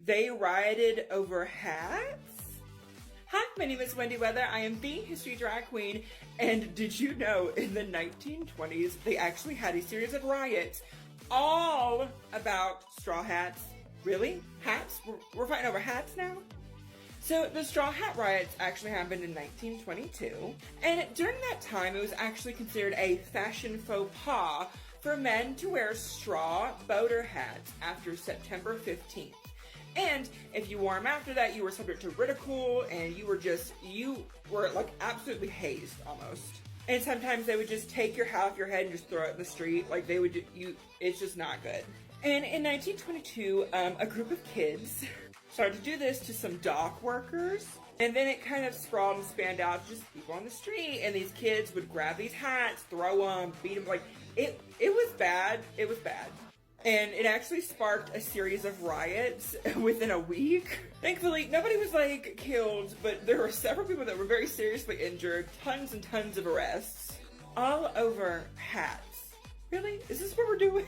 They rioted over hats? Hi, my name is Wendy Weather. I am the history drag queen. And did you know in the 1920s, they actually had a series of riots all about straw hats? Really? Hats? We're fighting over hats now? So the Straw Hat Riots actually happened in 1922. And during that time, it was actually considered a fashion faux pas for men to wear straw boater hats after September 15th. And if you wore them after that, you were subject to ridicule, and you were like absolutely hazed almost. And sometimes they would just take your hat off your head and just throw it in the street. Like they would, it's just not good. And in 1922, a group of kids started to do this to some dock workers. And then it kind of sprawled and spanned out to just people on the street. And these kids would grab these hats, throw them, beat them. Like, it was bad. It was bad. And it actually sparked a series of riots within a week. Thankfully, nobody was, like, killed, but there were several people that were very seriously injured. Tons and tons of arrests. All over hats. Really? Is this what we're doing?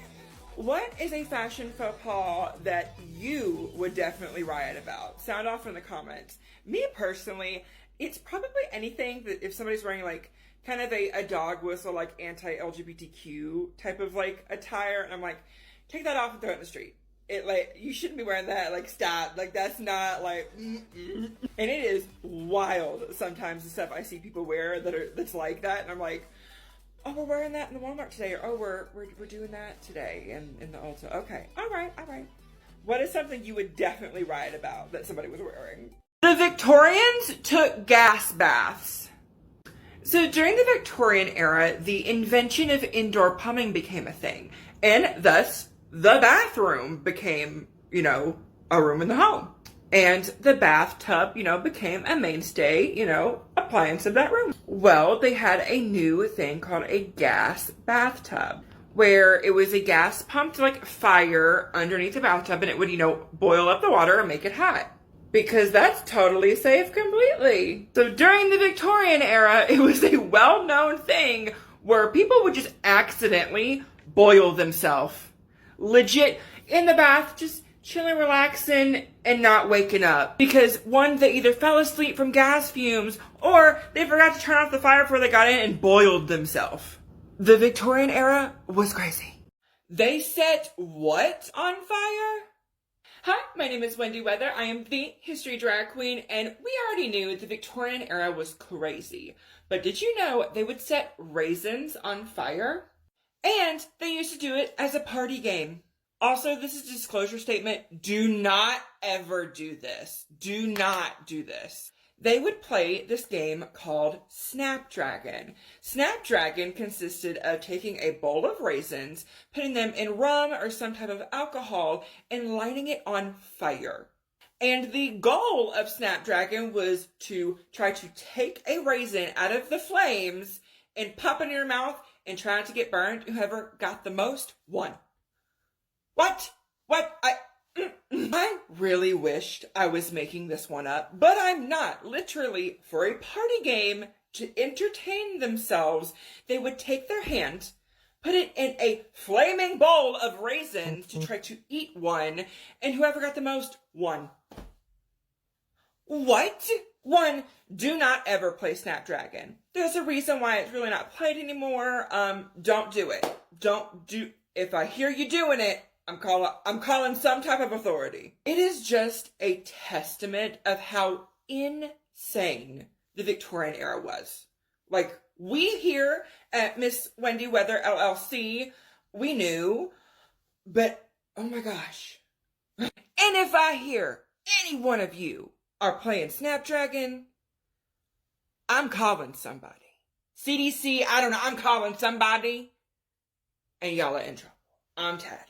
What is a fashion faux pas that you would definitely riot about? Sound off in the comments. Me personally, it's probably anything that if somebody's wearing, like, kind of a dog whistle, like, anti-LGBTQ type of, like, attire, and I'm like, take that off and throw it in the street. It, like, you shouldn't be wearing that. Like, stop. Like, that's not, like, And it is wild sometimes the stuff I see people wear that's like that. And I'm like, oh, we're wearing that in the Walmart today. Or, oh, we're doing that today in the Ulta. Okay. All right. What is something you would definitely riot about that somebody was wearing? The Victorians took gas baths. So during the Victorian era, the invention of indoor plumbing became a thing. And thus, the bathroom became, a room in the home. And the bathtub, became a mainstay, appliance of that room. Well, they had a new thing called a gas bathtub, where it was a gas pumped like fire underneath the bathtub, and it would, boil up the water and make it hot. Because that's totally safe completely. So during the Victorian era, it was a well-known thing where people would just accidentally boil themselves. Legit, in the bath, just chilling, relaxing, and not waking up. Because one, they either fell asleep from gas fumes, or they forgot to turn off the fire before they got in and boiled themselves. The Victorian era was crazy. They set what on fire? Hi, my name is Wendy Weather. I am the history drag queen, and we already knew the Victorian era was crazy. But did you know they would set raisins on fire? And they used to do it as a party game. Also, this is a disclosure statement. Do not ever do this. Do not do this. They would play this game called Snapdragon. Snapdragon consisted of taking a bowl of raisins, putting them in rum or some type of alcohol, and lighting it on fire. And the goal of Snapdragon was to try to take a raisin out of the flames and pop it in your mouth and try not to get burned. Whoever got the most won. What? I really wished I was making this one up, but I'm not. Literally, for a party game to entertain themselves, they would take their hand, put it in a flaming bowl of raisins to try to eat one, and whoever got the most won. What? One, do not ever play Snapdragon. There's a reason why it's really not played anymore. Don't do it. If I hear you doing it, I'm calling some type of authority. It is just a testament of how insane the Victorian era was. Like, we here at Miss Wendy Weather LLC, we knew, but oh my gosh. And if I hear any one of you are playing Snapdragon, I'm calling somebody. CDC, I don't know, I'm calling somebody. And y'all are in trouble. I'm tattling.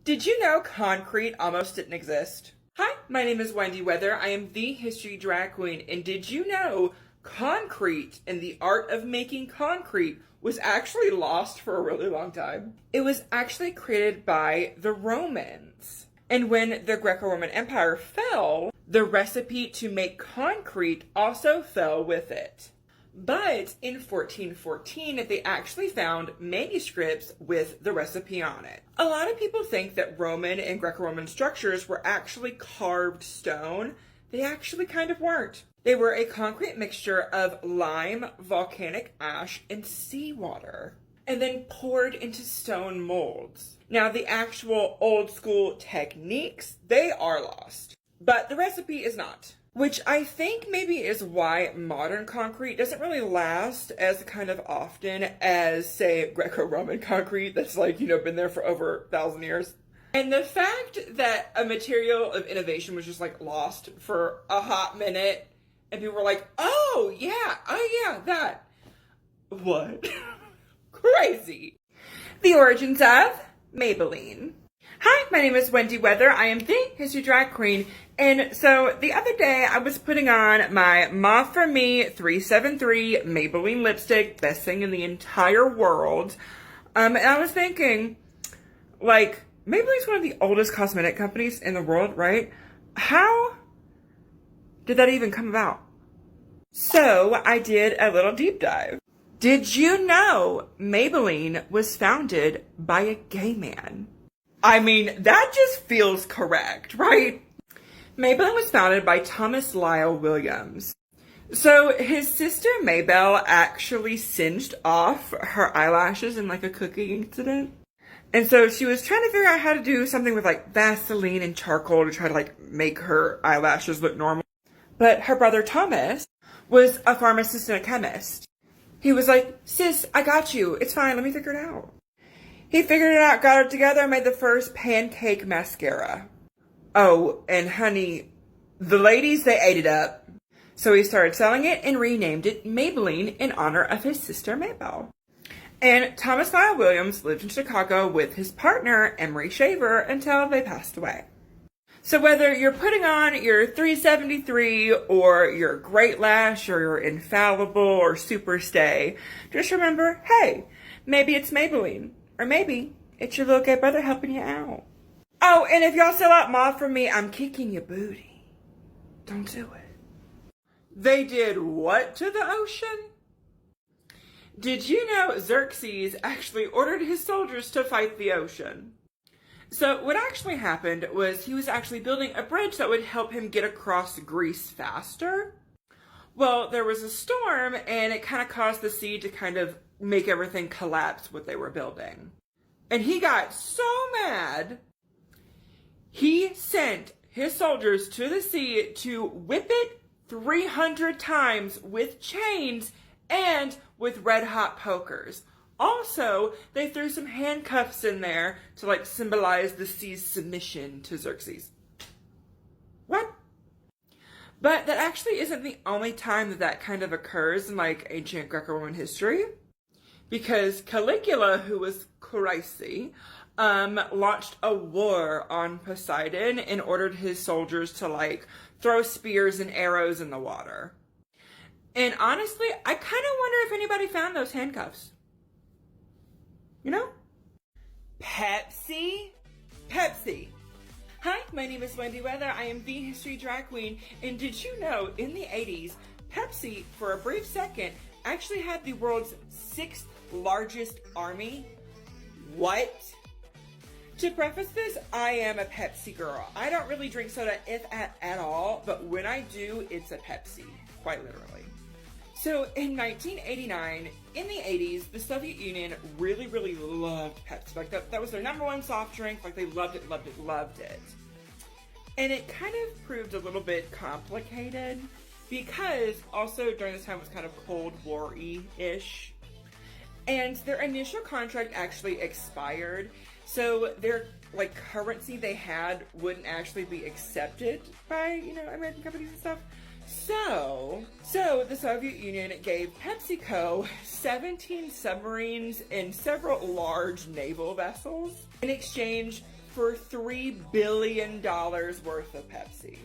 Did you know concrete almost didn't exist? Hi, my name is Wendy Weather. I am the history drag queen. And did you know concrete and the art of making concrete was actually lost for a really long time? It was actually created by the Romans. And when the Greco-Roman Empire fell, the recipe to make concrete also fell with it. But in 1414, they actually found manuscripts with the recipe on it. A lot of people think that Roman and Greco-Roman structures were actually carved stone. They actually kind of weren't. They were a concrete mixture of lime, volcanic ash, and seawater, and then poured into stone molds. Now, the actual old school techniques, they are lost, but the recipe is not. Which I think maybe is why modern concrete doesn't really last as kind of often as, say, Greco-Roman concrete that's been there for over 1,000 years. And the fact that a material of innovation was just lost for a hot minute and people were like, oh yeah, that. What? Crazy. The origins of Maybelline. Hi, my name is Wendy Weather. I am the history drag queen. And so the other day I was putting on my Ma For Me 373 Maybelline lipstick, best thing in the entire world. And I was thinking, Maybelline's one of the oldest cosmetic companies in the world, right? How did that even come about? So I did a little deep dive. Did you know Maybelline was founded by a gay man? I mean, that just feels correct, right? Maybelline was founded by Thomas Lyle Williams. So his sister Maybelle actually singed off her eyelashes in a cooking incident. And so she was trying to figure out how to do something with Vaseline and charcoal to try to make her eyelashes look normal. But her brother Thomas was a pharmacist and a chemist. He was like, sis, I got you. It's fine. Let me figure it out. He figured it out, got it together, and made the first pancake mascara. Oh, and honey, the ladies, they ate it up. So he started selling it and renamed it Maybelline in honor of his sister Maybelle. And Thomas Lyle Williams lived in Chicago with his partner, Emery Shaver, until they passed away. So whether you're putting on your 373 or your Great Lash or your Infallible or Super Stay, just remember, hey, maybe it's Maybelline. Or maybe it's your little gay brother helping you out. Oh, and if y'all sell out Ma For Me, I'm kicking your booty. Don't do it. They did what to the ocean? Did you know Xerxes actually ordered his soldiers to fight the ocean? So what actually happened was he was actually building a bridge that would help him get across Greece faster. Well, there was a storm and it kind of caused the sea to kind of make everything collapse what they were building. And he got so mad, he sent his soldiers to the sea to whip it 300 times with chains and with red hot pokers. Also, they threw some handcuffs in there to symbolize the sea's submission to Xerxes. What? But that actually isn't the only time that kind of occurs in ancient Greco-Roman history. Because Caligula, who was crazy, launched a war on Poseidon and ordered his soldiers to throw spears and arrows in the water. And honestly, I kind of wonder if anybody found those handcuffs. You know? Pepsi? Pepsi. Hi, my name is Wendy Weather. I am the history drag queen. And did you know in the 80s, Pepsi, for a brief second, actually had the world's 6th largest army? What? To preface this, I am a Pepsi girl. I don't really drink soda, if at all, but when I do, it's a Pepsi, quite literally. So in 1989, in the 80s, the Soviet Union really, really loved Pepsi. That was their number one soft drink. They loved it, loved it, loved it. And it kind of proved a little bit complicated because also during this time it was kind of Cold War-y-ish. And their initial contract actually expired. So their currency they had wouldn't actually be accepted by, American companies and stuff. So the Soviet Union gave PepsiCo 17 submarines and several large naval vessels in exchange for $3 billion worth of Pepsi.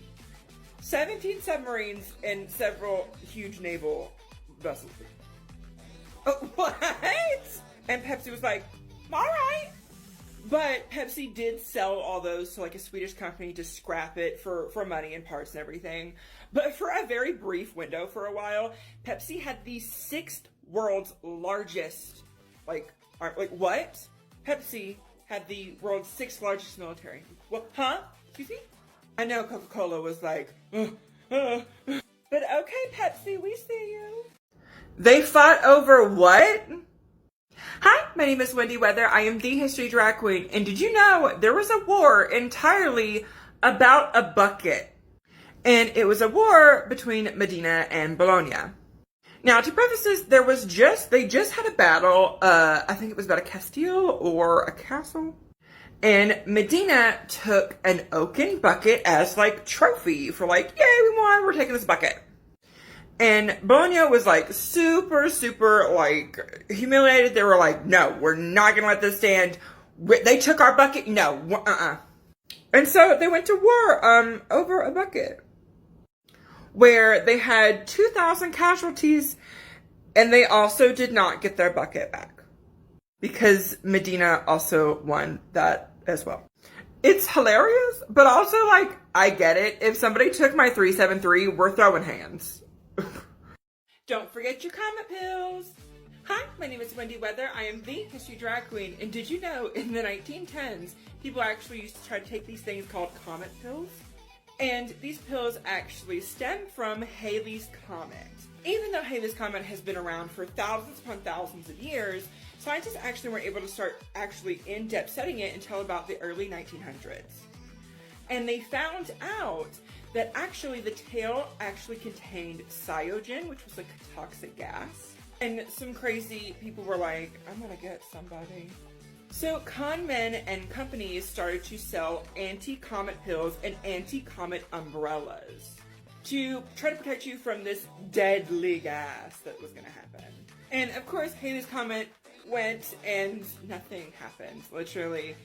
17 submarines and several huge naval vessels. Oh, what? And Pepsi was like, all right. But Pepsi did sell all those to a Swedish company to scrap it for money and parts and everything. But for a very brief window for a while, Pepsi had the 6th world's largest, like what? Pepsi had the world's 6th largest military. Well, huh? Excuse me? I know Coca-Cola was like, but okay, Pepsi, we see you. They fought over what? Hi, my name is Wendy Weather. I am the history drag queen. And did you know there was a war entirely about a bucket? And it was a war between Medina and Bologna. Now, to preface this, they just had a battle. I think it was about a Castile or a castle. And Medina took an oaken bucket as like trophy for like, yay, we won, we're taking this bucket. And Bologna was like super like humiliated. They were like, no, we're not gonna let this stand. They took our bucket, no, And so they went to war over a bucket where they had 2,000 casualties, and they also did not get their bucket back because Medina also won that as well. It's hilarious, but also like, I get it. If somebody took my 373, we're throwing hands. Don't forget your Comet Pills. Hi, my name is Wendy Weather. I am the history drag queen. And did you know in the 1910s, people actually used to try to take these things called Comet Pills? And these pills actually stem from Halley's Comet. Even though Halley's Comet has been around for thousands upon thousands of years, scientists actually weren't able to start actually in-depth studying it until about the early 1900s. And they found out that actually the tail actually contained cyanogen, which was like a toxic gas. And some crazy people were like, I'm gonna get somebody. So con men and companies started to sell anti-comet pills and anti-comet umbrellas to try to protect you from this deadly gas that was gonna happen. And of course, Halley's Comet went and nothing happened. Literally,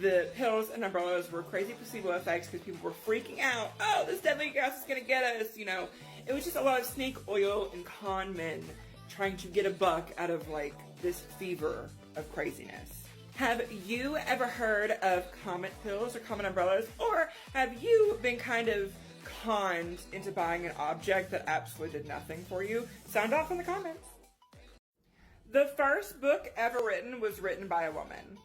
the pills and umbrellas were crazy placebo effects because people were freaking out. Oh, this deadly gas is gonna get us, you know. It was just a lot of snake oil and con men trying to get a buck out of like this fever of craziness. Have you ever heard of Comet Pills or Comet Umbrellas? Or have you been kind of conned into buying an object that absolutely did nothing for you? Sound off in the comments. The first book ever written was written by a woman.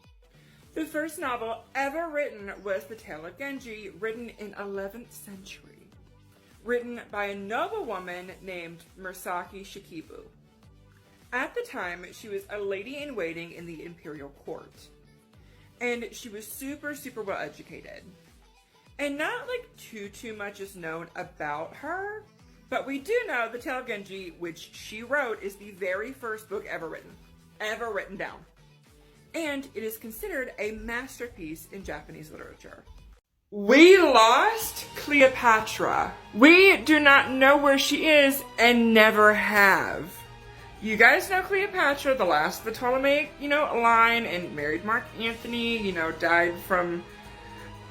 The first novel ever written was The Tale of Genji, written in 11th century. Written by a noble woman named Murasaki Shikibu. At the time, she was a lady-in-waiting in the imperial court. And she was super well educated. And not like too much is known about her, but we do know The Tale of Genji, which she wrote, is the very first book ever written down. And it is considered a masterpiece in Japanese literature. We lost Cleopatra. We do not know where she is and never have. You guys know Cleopatra, the last of the Ptolemaic, line, and married Mark Antony, died from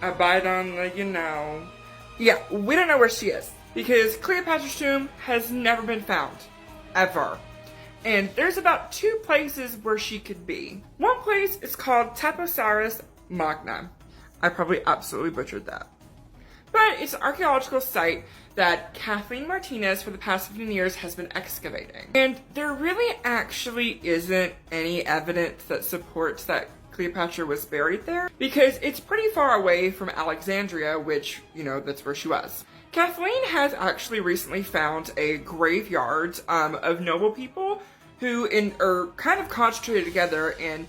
a bite on the, Yeah, we don't know where she is, because Cleopatra's tomb has never been found. Ever. And there's about 2 places where she could be. One place is called Taposaurus Magna. I probably absolutely butchered that. But it's an archaeological site that Kathleen Martinez for the past 15 years has been excavating. And there really actually isn't any evidence that supports that Cleopatra was buried there, because it's pretty far away from Alexandria, which, that's where she was. Kathleen has actually recently found a graveyard of noble people who are kind of concentrated together, and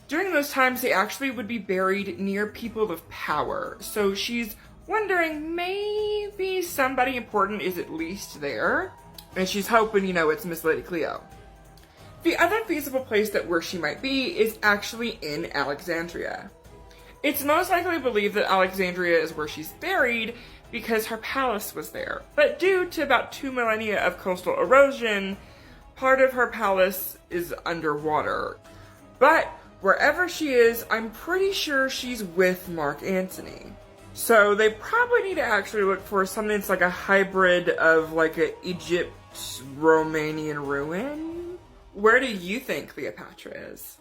during those times they actually would be buried near people of power. So she's wondering maybe somebody important is at least there, and she's hoping, it's Miss Lady Cleo. The other feasible place where she might be is actually in Alexandria. It's most likely believed that Alexandria is where she's buried because her palace was there. But due to about 2 millennia of coastal erosion, part of her palace is underwater. But wherever she is, I'm pretty sure she's with Mark Antony. So they probably need to actually look for something that's like a hybrid of like an Egypt-Romanian ruin. Where do you think Cleopatra is?